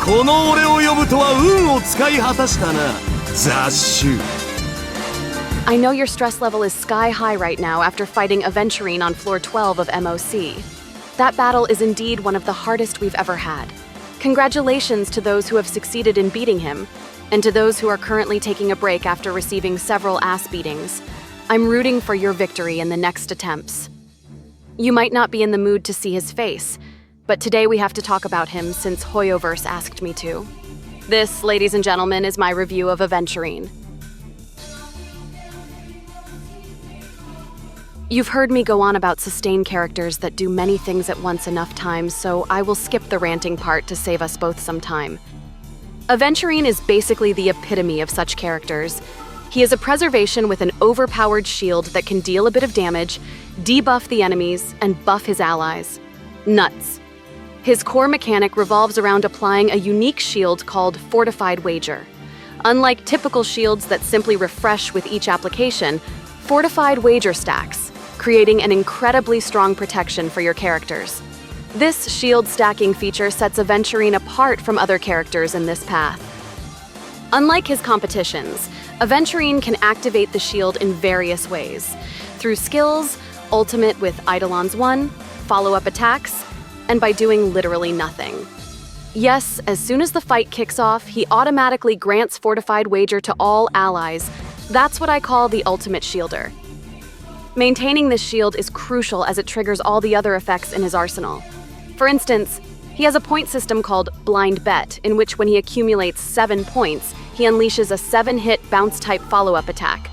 この俺を呼ぶとは運を使い果たしたな、雑種。I know your stress level is sky high right now after fighting Aventurine on floor 12 of MOC. That battle is indeed one of the hardest we've ever had. Congratulations to those who have succeeded in beating him, and to those who are currently taking a break after receiving several ass beatings. I'm rooting for your victory in the next attempts. You might not be in the mood to see his face, but today we have to talk about him since Hoyoverse asked me to. This, ladies and gentlemen, is my review of Aventurine. You've heard me go on about sustain characters that do many things at once enough times, so I will skip the ranting part to save us both some time. Aventurine is basically the epitome of such characters. He is a preservation with an overpowered shield that can deal a bit of damage, debuff the enemies, and buff his allies. Nuts. His core mechanic revolves around applying a unique shield called Fortified Wager. Unlike typical shields that simply refresh with each application, Fortified Wager stacks, creating an incredibly strong protection for your characters. This shield stacking feature sets Aventurine apart from other characters in this path. Unlike his competitions, Aventurine can activate the shield in various ways, through skills, ultimate with Eidolon's 1, follow-up attacks, and by doing literally nothing. Yes, as soon as the fight kicks off, he automatically grants Fortified Wager to all allies. That's what I call the ultimate shielder. Maintaining this shield is crucial as it triggers all the other effects in his arsenal. For instance, he has a point system called Blind Bet, in which when he accumulates 7 points, he unleashes a 7-hit bounce-type follow-up attack.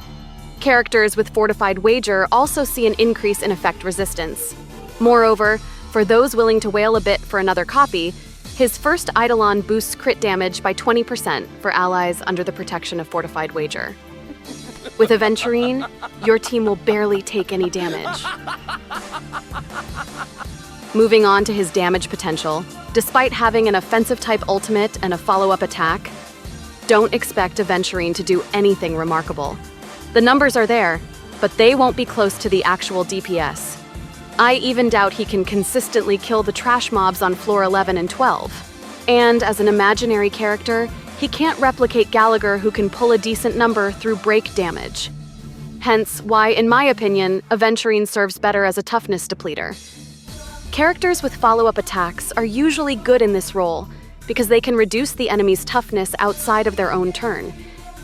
Characters with Fortified Wager also see an increase in effect resistance. Moreover, for those willing to wail a bit for another copy, his first Eidolon boosts crit damage by 20% for allies under the protection of Fortified Wager. With Aventurine, your team will barely take any damage. Moving on to his damage potential, despite having an offensive-type ultimate and a follow-up attack, don't expect Aventurine to do anything remarkable. The numbers are there, but they won't be close to the actual DPS. I even doubt he can consistently kill the trash mobs on floor 11 and 12. And as an imaginary character, he can't replicate Gallagher, who can pull a decent number through break damage. Hence why, in my opinion, Aventurine serves better as a toughness depleter. Characters with follow-up attacks are usually good in this role because they can reduce the enemy's toughness outside of their own turn,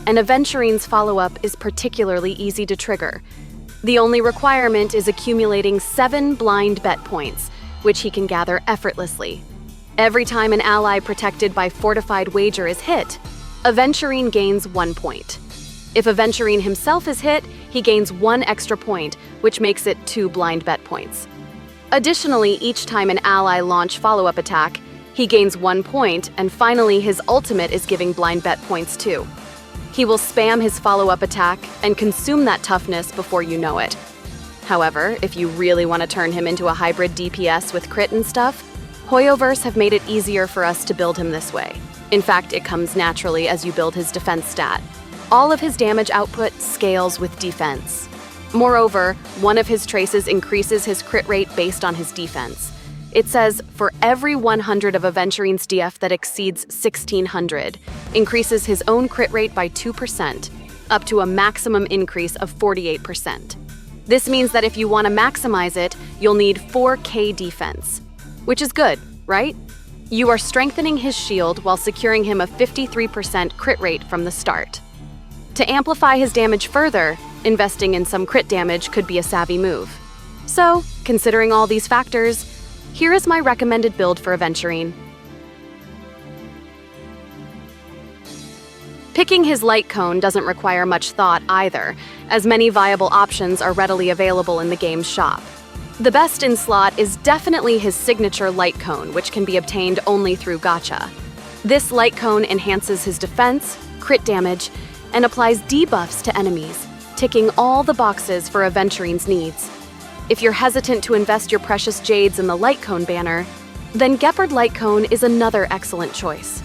and Aventurine's follow-up is particularly easy to trigger. The only requirement is accumulating 7 blind bet points, which he can gather effortlessly. Every time an ally protected by Fortified Wager is hit, Aventurine gains 1 point. If Aventurine himself is hit, he gains 1 extra point, which makes it 2 blind bet points. Additionally, each time an ally launch follow-up attack, he gains 1 point, and finally his ultimate is giving blind bet points too. He will spam his follow-up attack and consume that toughness before you know it. However, if you really want to turn him into a hybrid DPS with crit and stuff, Hoyoverse have made it easier for us to build him this way. In fact, it comes naturally as you build his defense stat. All of his damage output scales with defense. Moreover, one of his traces increases his crit rate based on his defense. It says, for every 100 of Aventurine's DF that exceeds 1600, increases his own crit rate by 2%, up to a maximum increase of 48%. This means that if you want to maximize it, you'll need 4k defense. Which is good, right? You are strengthening his shield while securing him a 53% crit rate from the start. To amplify his damage further, investing in some crit damage could be a savvy move. So, considering all these factors, here is my recommended build for Aventurine. Picking his light cone doesn't require much thought either, as many viable options are readily available in the game's shop. The best in slot is definitely his signature light cone, which can be obtained only through gacha. This light cone enhances his defense, crit damage, and applies debuffs to enemies, ticking all the boxes for Aventurine's needs. If you're hesitant to invest your precious jades in the light cone banner, then Gepard light cone is another excellent choice.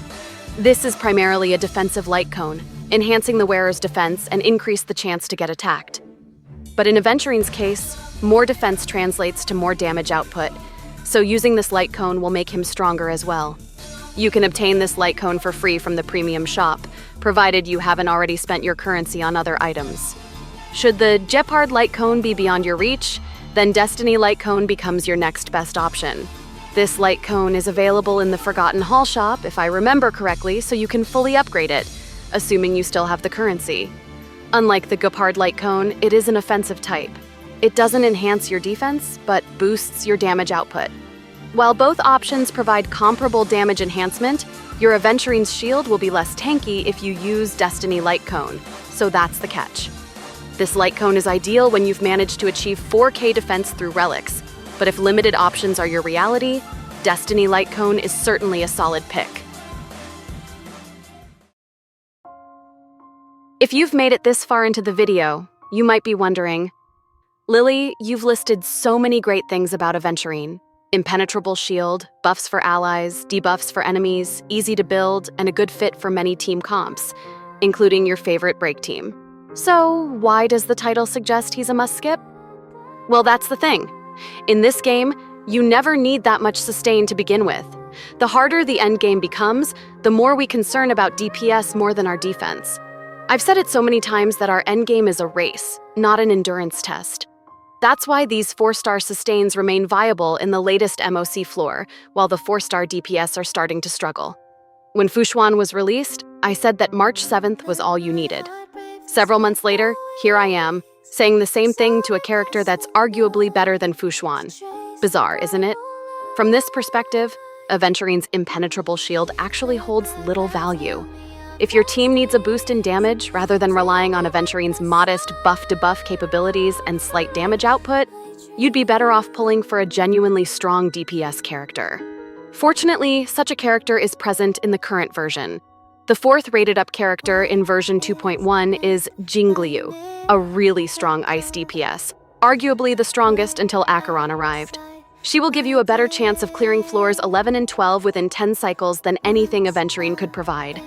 This is primarily a defensive light cone, enhancing the wearer's defense and increase the chance to get attacked. But in Aventurine's case, more defense translates to more damage output, so using this light cone will make him stronger as well. You can obtain this light cone for free from the premium shop, provided you haven't already spent your currency on other items. Should the Gepard light cone be beyond your reach, then Destiny light cone becomes your next best option. This light cone is available in the Forgotten Hall shop, if I remember correctly, so you can fully upgrade it, assuming you still have the currency. Unlike the Gepard light cone, it is an offensive type. It doesn't enhance your defense, but boosts your damage output. While both options provide comparable damage enhancement, your Aventurine's shield will be less tanky if you use Destiny light cone, so that's the catch. This light cone is ideal when you've managed to achieve 4K defense through relics, but if limited options are your reality, Destiny light cone is certainly a solid pick. If you've made it this far into the video, you might be wondering, Lily, you've listed so many great things about Aventurine. Impenetrable shield, buffs for allies, debuffs for enemies, easy to build, and a good fit for many team comps, including your favorite break team. So, why does the title suggest he's a must-skip? Well, that's the thing. In this game, you never need that much sustain to begin with. The harder the endgame becomes, the more we concern about DPS more than our defense. I've said it so many times that our endgame is a race, not an endurance test. That's why these 4-star sustains remain viable in the latest MOC floor, while the 4-star DPS are starting to struggle. When Fushuan was released, I said that March 7th was all you needed. Several months later, here I am, saying the same thing to a character that's arguably better than Fushuan. Bizarre, isn't it? From this perspective, Aventurine's impenetrable shield actually holds little value. If your team needs a boost in damage rather than relying on Aventurine's modest buff-to-buff capabilities and slight damage output, you'd be better off pulling for a genuinely strong DPS character. Fortunately, such a character is present in the current version. The 4th rated-up character in version 2.1 is Jingliu, a really strong ice DPS, arguably the strongest until Acheron arrived. She will give you a better chance of clearing floors 11 and 12 within 10 cycles than anything Aventurine could provide.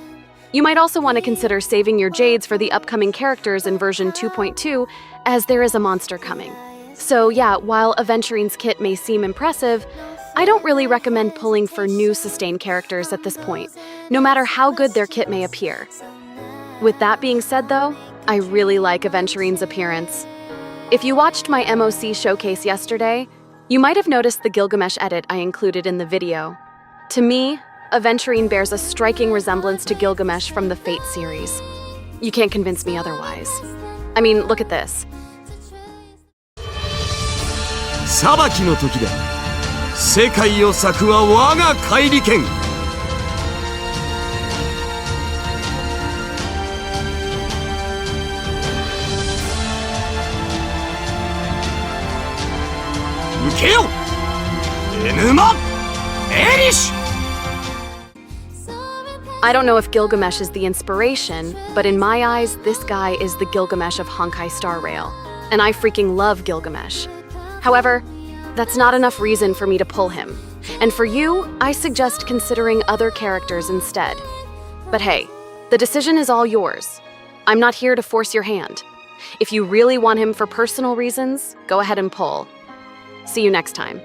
You might also want to consider saving your Jades for the upcoming characters in version 2.2, as there is a monster coming. So yeah, while Aventurine's kit may seem impressive, I don't really recommend pulling for new sustain characters at this point, no matter how good their kit may appear. With that being said though, I really like Aventurine's appearance. If you watched my MOC showcase yesterday, you might have noticed the Gilgamesh edit I included in the video. To me, Aventurine bears a striking resemblance to Gilgamesh from the Fate series. You can't convince me otherwise. I mean, look at this. 裁きの時だ。世界を裂くは我が怪力剣。受けよ、エヌマ・エリッシュ。 I don't know if Gilgamesh is the inspiration, but in my eyes, this guy is the Gilgamesh of Honkai Star Rail, and I freaking love Gilgamesh. However, that's not enough reason for me to pull him, and for you, I suggest considering other characters instead. But hey, the decision is all yours. I'm not here to force your hand. If you really want him for personal reasons, go ahead and pull. See you next time.